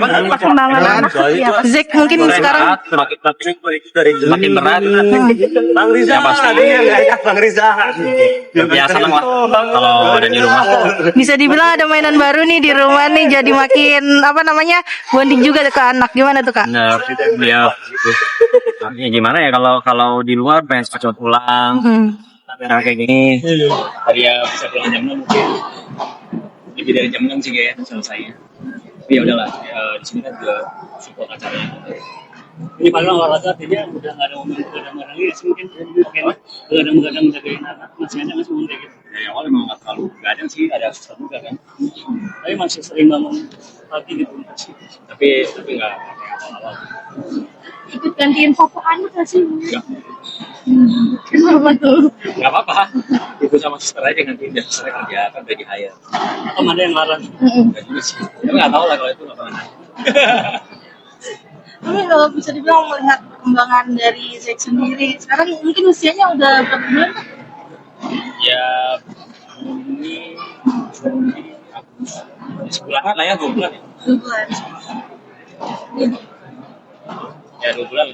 perkembangan anak ya. Zek mungkin sekarang makin berat. Bang Riza, Ya, pasti. Bang Riza. Ya seneng lah kalau ada di rumah. bisa dibilang ada mainan baru nih di rumah nih, jadi makin bonding juga ke anak. Gimana tuh Kak? Bener, dia ya gimana ya kalau di luar pengen cepet pulang. Nah, kayak gini tadi ya bisa pulang jam 6 mungkin lebih dari jam 6 sih kayaknya selesainya. Tapi ya udahlah, di sini kan juga support acaranya. Ini paling olahraga artinya udah nggak ada momen begadang-begadang lagi, mungkin begadang-begadang jagain anak masih muda gitu. Ya yang awal memang nggak terlalu begadang sih, ada susah juga kan. Tapi masih sering bangun pagi gitu. Tapi nggak kayak awal-awal. Ikut gantiin popok anak nggak sih? Nggak. Kenapa tuh? Nggak apa-apa, ibu sama suster aja nanti dia suster kerja kan udah di hire. Atau mana yang larang? Nggak juga sih, tapi nggak tahu lah kalau itu nggak pernah. Tapi kalau bisa dibilang melihat perkembangan dari Zek sendiri, sekarang mungkin usianya udah berapa bulan? Ya ini sebulanan lah ya, 2 bulan ya. 2 bulan. Ya 2 bulan.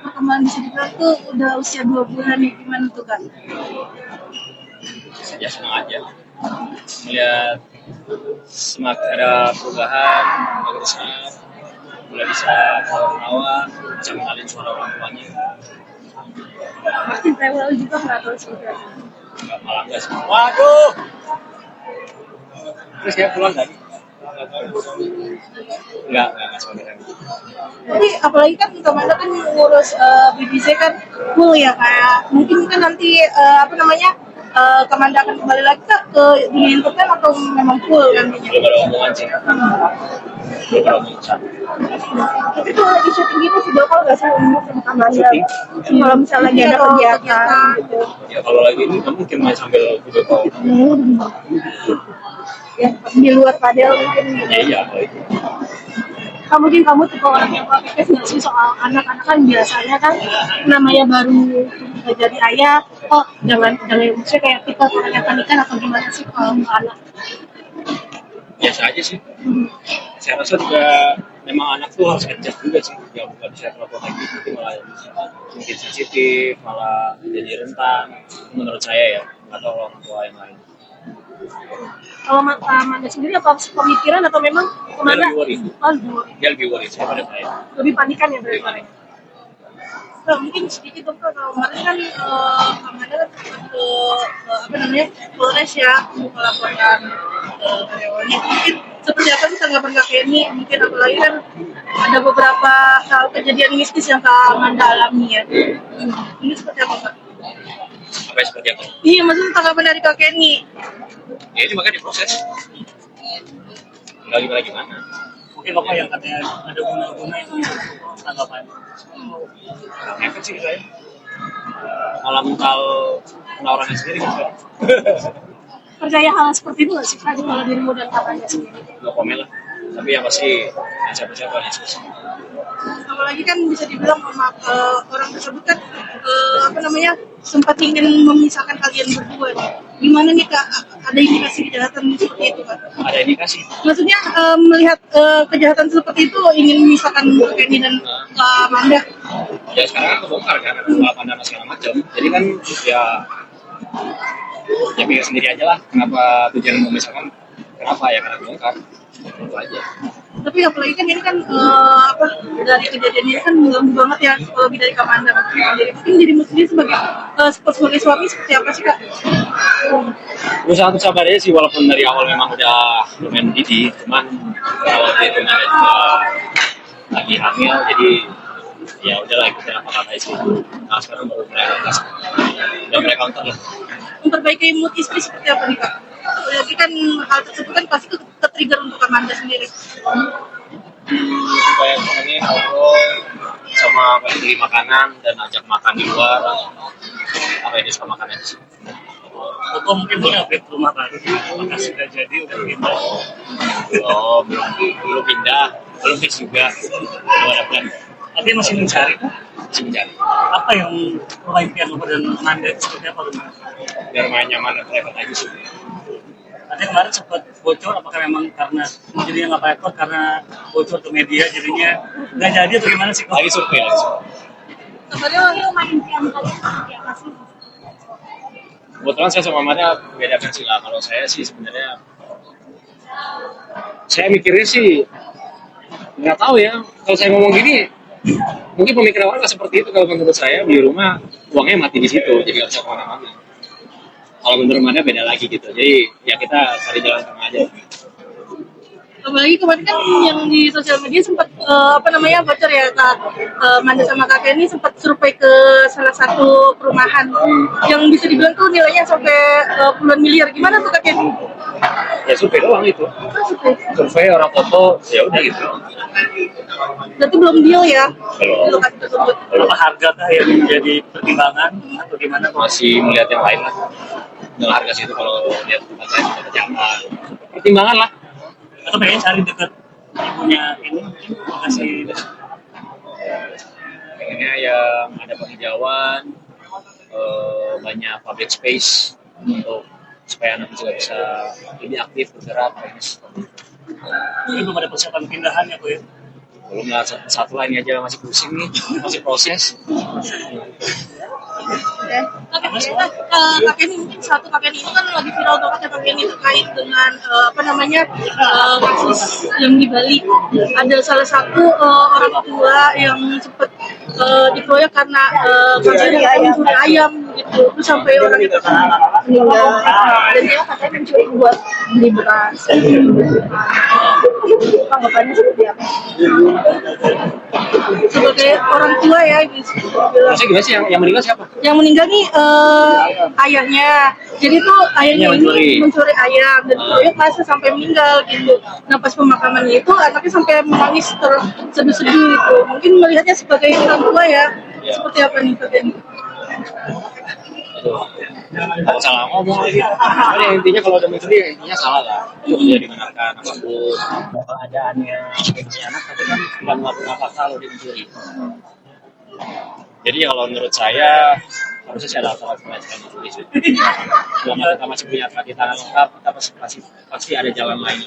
Perkembangan bisa dibilang tuh udah usia 2 bulan nih, gimana tuh Kak? Ya senang aja melihat semakin ada perubahan, makin besar, mulai bisa ketawa, bisa mengalami suara orang tuanya. Pasti rewel juga nggak tahu seperti apa. Nggak, malah enggak sih. Waduh, terus dia pulang tadi. Enggak sebenarnya. Tapi apalagi kan kemana kan ngurus BBC kan full ya, kayak mungkin kan nanti Kamanda akan kembali lagi ke dunia entertain atau memang full kan? Belum ada omongan sih. Belum ada omongan. Tapi tuh lagi syuting gitu video call nggak sih untuk sama Kamanda? Kalau misalnya lagi ada kegiatan gitu. Ya kalau lagi ini nggak mungkin main sambil video call. Ya di luar padel mungkin. Iya kalau itu. Mungkin kamu tipe orang yang protektif nggak sih soal anak-anak kan biasanya kan namanya baru jadi ayah, jangan maksudnya kayak tipe orang yang panikan atau gimana sih kalau anak? Biasa aja sih. Saya rasa juga memang anak tuh harus adjust juga sih. Ya bukan bisa terlalu protektif, tapi malah mungkin sensitif, malah jadi rentan. Menurut saya ya, atau orang tua yang lain. Kalau Amanda sendiri apa pemikiran atau memang kemana? Dia lebih worry saya pada saya. Lebih panikan ya berarti. Nah, mungkin sedikit dong kalau kemarin kan Amanda ke Polres ya melaporkan karyawannya. Mungkin seperti apa sih tanggapan Kak Kenny? Mungkin apalagi kan ada beberapa hal kejadian mistis yang Kak Amanda alami ya. Ini seperti apa Kak? Apa seperti apa? Iya, maksudnya tanggapan dari Kak Kenny. Ya itu makanya diproses. Nggak gimana. Mungkin Bapak yang katanya ada guna-guna itu tanggapan. Efek sih saya. Malah mental orangnya sendiri gitu. Percaya hal seperti itu nggak sih Kak kalau dirimu dan kakaknya sendiri? Nggak komen lah. Tapi yang pasti siapa-siapa Yesus. Apalagi kan bisa dibilang orang tersebut kan sempat ingin memisahkan kalian berdua. Gimana nih Kak? Ada indikasi kejahatan seperti itu Kak? Ada indikasi. Maksudnya melihat kejahatan seperti itu ingin memisahkan Kak Kenny dan Kak Amanda. Ya sekarang kebongkar kan ada balapan dan segala macam. Jadi kan ya pikir sendiri aja lah. Kenapa tujuan memisahkan? Kenapa ya karena kebongkar. Itu aja. Tapi apalagi kan ini kan dari kejadian ini kan mengganggu banget ya psikologi dari Kak Amanda. Mungkin dirimu sendiri sebagai suami seperti apa sih Kak? Berusaha untuk sabar aja sih, walaupun dari awal memang udah lumayan didih, cuman kalau dia itu ada juga lagi hamil, jadi ya udahlah ikutin apa kata istri. Nah sekarang baru mulai kelas dan mereka untuk memperbaiki mood istri seperti apa nih Kak? Jadi kan hal tersebut kan pasti ke-trigger untuk Kak Amanda sendiri. Supaya ini ngobrol sama beli makanan dan ajak makan di luar, apa yang dia suka makan aja sih. Foto mungkin boleh update rumah baru, apakah sudah jadi udah pindah? Belum pindah, belum fix juga, belum ada plan. Tapi masih mencari. Apa yang impian lo dan Amanda seperti apa? Biar main nyaman dan private aja sih. Katanya kemarin sempat bocor, apakah memang karena jadinya nggak rekor karena bocor ke media jadinya nggak jadi atau gimana sih? Lagi survei. Kabarnya Wahyu main tiap kali seperti apa sih? Kebetulan saya sama Mada beda versi lah. Kalau saya sih sebenarnya saya mikirnya sih nggak tahu ya. Kalau saya ngomong gini, mungkin pemikiran orang nggak seperti itu. Kalau menurut saya di rumah uangnya mati di situ, jadi nggak bisa kemana-mana. Kalau menurut Mada beda lagi gitu. Jadi ya kita cari jalan tengah aja. Apalagi kemarin kan yang di sosial media sempat bocor ya Kak, Manda sama Kakek ini sempat survei ke salah satu perumahan yang bisa dibilang tuh nilainya sampai puluhan miliar. Gimana tuh Kakek? Ya survei doang itu. Survei. Survei orang foto ya udah gitu. Berarti belum deal ya? Belum. Lokasi tersebut. Apa harga kah yang menjadi pertimbangan atau gimana? Masih melihat yang lain lah. Dengan harga situ kalau lihat tempat lain dapat nyaman. Pertimbangan lah. Atau pengen cari deket ibunya ini lokasi pengennya yang ada penghijauan, banyak public space untuk supaya anak juga bisa lebih aktif bergerak. Ini belum ada persiapan pindahan ya, Bu ya? Belum lah, satu lain aja masih pusing nih, masih proses. Kakek ini mungkin satu kakek ini kan lagi viral banget ya kakek ini terkait dengan kasus yang di Bali. Ada salah satu orang tua yang sempat dikeroyok karena mencuri ayam gitu, terus sampai orang itu meninggal dan dia katanya mencuri buat beli beras. Tanggapannya seperti apa? Sebagai orang tua ya, gitu. Maksudnya gimana sih yang meninggal siapa? Yang meninggal nih ayahnya. Jadi tuh ayahnya ini mencuri ayam dan dikeroyok masa sampai meninggal gitu. Nah pas pemakamannya itu anaknya sampai menangis terseduh-seduh gitu. Mungkin melihatnya sebagai orang tua ya. Seperti apa nih katanya? Kalau salah ngomong lagi. Tapi intinya kalau udah mencuri intinya salah lah. Itu dia dibenarkan apapun keadaannya punya anak tapi kan tidak melakukan apa kalau dia mencuri. Jadi kalau menurut saya harusnya sih ada alternatif mencuri. Selama kita masih punya kaki tangan lengkap, kita pasti ada jalan lain.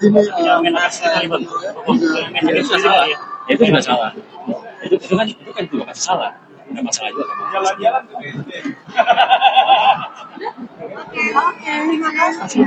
Yang menakasi terlibat, itu juga salah ya. Itu juga salah. Itu kan juga masih salah. Nggak masalah juga. Jalan-jalan. Oke, terima kasih.